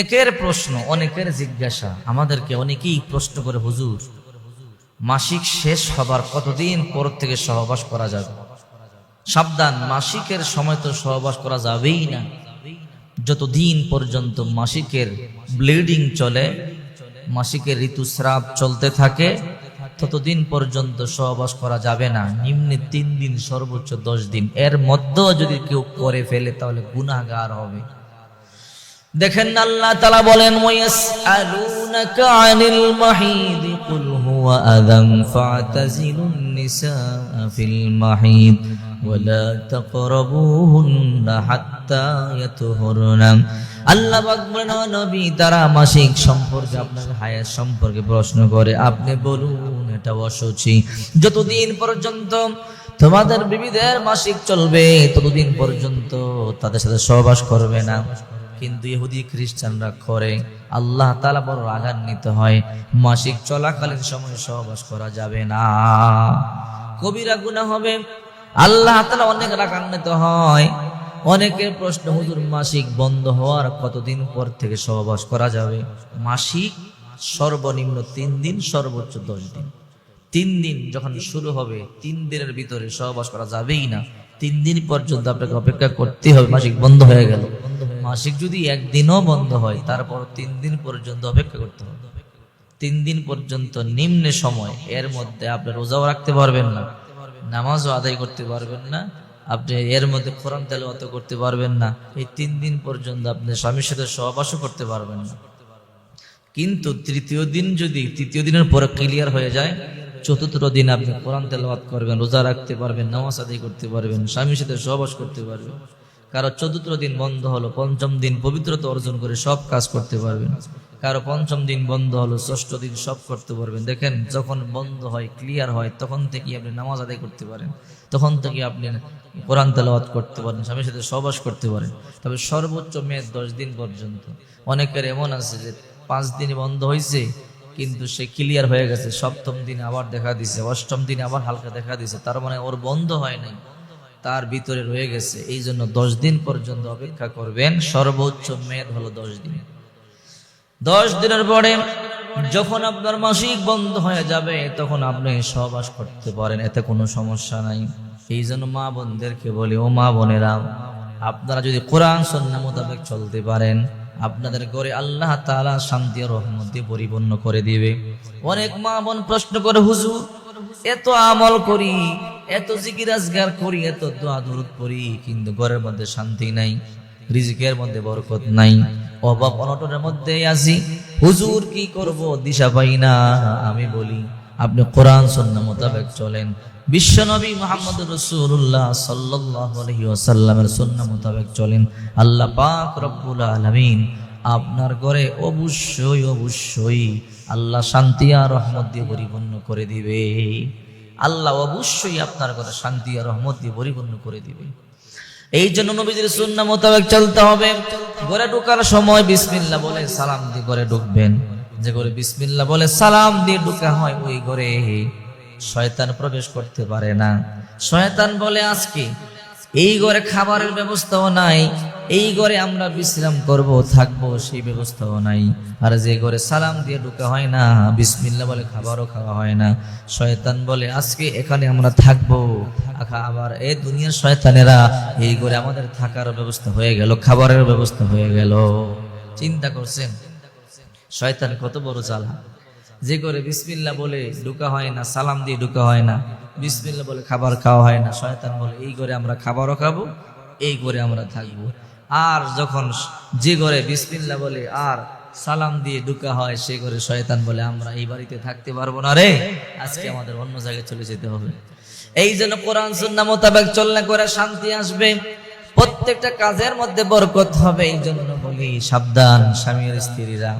অনেকের প্রশ্ন, অনেকের জিজ্ঞাসা, আমাদেরকে অনেকেই প্রশ্ন করে, হুজুর মাসিক শেষ হবার কতদিন পর থেকে সহবাস করা যাবে? সাবধান, মাসিকের সময় তো সহবাস করা যাবেই না। যতদিন পর্যন্ত মাসিকের ব্লিডিং চলে, মাসিকের ঋতুস্রাব চলতে থাকে, ততদিন পর্যন্ত সহবাস করা যাবে না। নিম্নে 3 দিন, সর্বোচ্চ 10 দিন। এর মধ্যেও যদি কেউ করে ফেলে তাহলে গুনাহগার হবে। দেখেন আল্লাহ তাআলা বলেন, ওয়ায়াসআলুনাকা আনিল মাহিদ কুল হুয়া আযান ফা'তাজিলুন নিসা ফিল মাহিদ ওয়ালা তাকরাবুহুন্না হাত্তা ইয়াতহুরনা। আল্লাহ পাক বলেন, ও নবী, তারা মাসিক সম্পর্কে, আপনার হায়াত সম্পর্কে প্রশ্ন করে, আপনি বলুন এটা অশুচি। যতদিন পর্যন্ত তোমাদের বিবিদের মাসিক চলবে ততদিন পর্যন্ত তাদের সাথে সহবাস করবে না। কিন্তু ইহুদি খ্রিস্টানরা করে, আল্লাহ তাআলা বড় রাগান্বিত হয়, মাসিক চলাকালীন সময় সহবাস করা যাবে না, কবিরা গুনাহ হবে। আল্লাহ তাআলা অনেক রাগান্বিত হয়। অনেকের প্রশ্ন, হুজুর মাসিক বন্ধ হওয়ার কতদিন পর থেকে সহবাস করা যাবে? মাসিক সর্বনিম্ন 3 দিন, সর্বোচ্চ 10 দিন। 3 দিন যখন শুরু হবে, 3 দিনের ভিতরে সহবাস করা যাবেই না। 3 দিন পর্যন্ত আপনাকে অপেক্ষা করতে হবে। মাসিক বন্ধ হয়ে গেল, মাসিক যদি একদিনও বন্ধ হয় তারপর 3 দিন পর্যন্ত অপেক্ষা করতে হবে। 3 দিন পর্যন্ত নিম্ন সময়, এর মধ্যে আপনি রোজাও রাখতে পারবেন না, নামাজও আদায় করতে পারবেন না, আপনি এর মধ্যে কোরআন তেলাওয়াত করতে পারবেন না। এই 3 দিন পর্যন্ত আপনি স্বামীর সাথে সহবাসও করতে পারবেন না। কিন্তু তৃতীয় দিনের পরে ক্লিয়ার হয়ে যায়, চতুর্থ দিন আপনি কোরআন তেলাওয়াত করবেন, রোজা রাখতে পারবেন, নামাজ আদায় করতে পারবেন, স্বামীর সাথে সহবাস করতে পারবেন। কারো চতুর্থ দিন বন্ধ হলো, 5ম দিন পবিত্রতা অর্জন করে সব কাজ করতে পারবেন। কারো 5ম দিন বন্ধ হলো, 6ষ্ঠ দিন সব করতে পারবেন। দেখেন, যখন বন্ধ হয়, ক্লিয়ার হয়, তখন থেকে আপনি নামাজ আদায় করতে পারেন, তখন থেকে আপনি কোরআন তেলাওয়াত করতে পারেন, স্বামীর সাথে সহবাস করতে পারেন। তবে সর্বোচ্চ মেয়াদ 10 দিন পর্যন্ত। অনেকের এমন আছে যে 5 দিন বন্ধ হয়েছে কিন্তু সে ক্লিয়ার হয়ে গেছে, 7ম দিনে আবার দেখা দিছে, 8ম দিনে আবার হালকা দেখা দিছে, তার মানে ওর বন্ধ হয় নাই, তার ভিতরে রয়ে গেছে। এই জন্য 10 দিন পর্যন্ত অপেক্ষা করবেন। সর্বোচ্চ মেয়াদ হলো 10 দিন। 10 দিনের পরে যখন আপনার মাসিক বন্ধ হয়ে যাবে তখন আপনি সহবাস করতে পারেন, এতে কোনো সমস্যা নাই। এই জন্য মা বোনদেরকে বলি, ও মা বোনেরা, আপনারা যদি কোরআন সুন্নাহ মোতাবেক চলতে পারেন, আপনাদের ঘরে আল্লাহ তাআলা শান্তি ও রহমত দিয়ে পরিপূর্ণ করে দিবে। অনেক মা বোন প্রশ্ন করে, হুজুর এত আমল করি, এত জিকির আজগার করি, এত দোয়া দরুদ পড়ি, কিন্তু ঘরের মধ্যে শান্তি নাই, রিজিকের মধ্যে বরকত নাই, অভাব অনটনের মধ্যে আছি, হুজুর কি করব, দিশা পাই না। আমি বলি, আপনি কোরআন সুন্নাহ মোতাবেক চলেন, বিশ্বনবী মুহাম্মদুর রাসূলুল্লাহ সাল্লাল্লাহু আলাইহি ওয়াসাল্লামের সুন্নাহ মোতাবেক চলেন, আল্লাহ পাক রব্বুল আলামিন আপনার ঘরে অবশ্যই আল্লাহ শান্তি আর রহমত দিয়ে পরিপূর্ণ করে দিবে। আল্লাহ অবশ্যই আপনার ঘরে শান্তি আর রহমত দিয়ে পরিপূর্ণ করে দিবে। এই জন্য নবীজির সুন্নাহ মোতাবেক চলতে হবে। ঘরে ঢোকার সময় বিসমিল্লাহ বলে সালাম দিয়ে ঘরে ঢুকবেন। যে ঘরে বিসমিল্লাহ বলে সালাম দিয়ে ঢোকা হয়, ওই ঘরে শয়তান প্রবেশ করতে পারে না। শয়তান বলে, আজকে এই ঘরে খাবারের ব্যবস্থাও নাই, এই ঘরে আমরা বিশ্রাম করব, থাকবো, সেই ব্যবস্থাও নাই। আর যে ঘরে সালাম দিয়ে ঢোকা হয় না, বিসমিল্লাহ বলে খাবারও খাওয়া হয় না, শয়তান বলে আজকে এখানে আমরা থাকবো। আবার এই দুনিয়ার শয়তানেরা এই ঘরে আমাদের থাকার ব্যবস্থা হয়ে গেল, খাবারের ব্যবস্থা হয়ে গেল। চিন্তা করছেন শয়তান কত বড় চালাক। যে করে বিসমিল্লাহ বলে ঢোকা হয় না, সালাম দিয়ে ঢোকা হয় না, বিসমিল্লাহ বলে খাবার খাওয়া হয় না, শয়তান বলে এই ঘরে আমরা খাবারও খাবো, এই ঘরে আমরা থাকবো। আর যখন যে ঘরে বিসমিল্লাহ বলে আর সালাম দিয়ে ঢোকা হয়, সে ঘরে শয়তান বলে আমরা এই বাড়িতে থাকতে পারবো না রে, আজকে আমাদের অন্য জায়গায় চলে যেতে হবে। এই জন্য কোরআন সুন্নাহ মোতাবেক চললে করে শান্তি আসবে, প্রত্যেকটা কাজের মধ্যে বরকত হবে। এই জন্য বলি, সাবধান স্বামী আর স্ত্রীরা,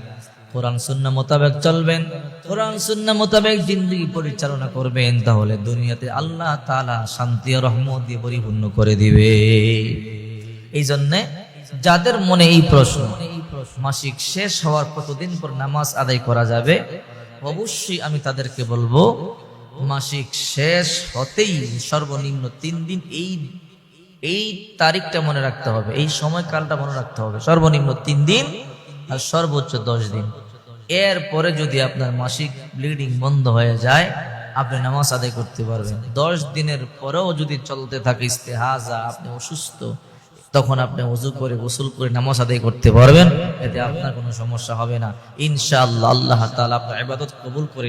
কোরআন সুন্নাহ মোতাবেক চলবেন, কোরআন সুন্নাহ মোতাবেক জিন্দেগি পরিচালনা করবেন, তাহলে দুনিয়াতে আল্লাহ তাআলা শান্তি ও রহমত দিয়ে পরিপূর্ণ করে দিবে। এই জন্য যাদের মনে এই প্রশ্ন, মাসিক শেষ হওয়ার কতদিন পর নামাজ আদায় করা যাবে, অবশ্যই আমি তাদেরকে বলবো, মাসিক শেষ হতেই সর্বনিম্ন 3 দিন, এই তারিখটা মনে রাখতে হবে, এই সময়কালটা মনে রাখতে হবে। সর্বনিম্ন 3 দিন আর সর্বোচ্চ 10 দিন। এরপরে যদি আপনার মাসিক ব্লিডিং বন্ধ হয়ে যায়, আপনি নামাজ আদায় করতে পারবেন। 10 দিনের পরেও যদি চলতে থাকে ইস্তেহাজা, আপনি অসুস্থ, তখন আপনি ওযু করে গোসল করে নামাজ আদায় করতে পারবেন। এতে আপনার কোনো সমস্যা হবে না ইনশাআল্লাহ। আল্লাহ তাআলা আপনার ইবাদত কবুল করে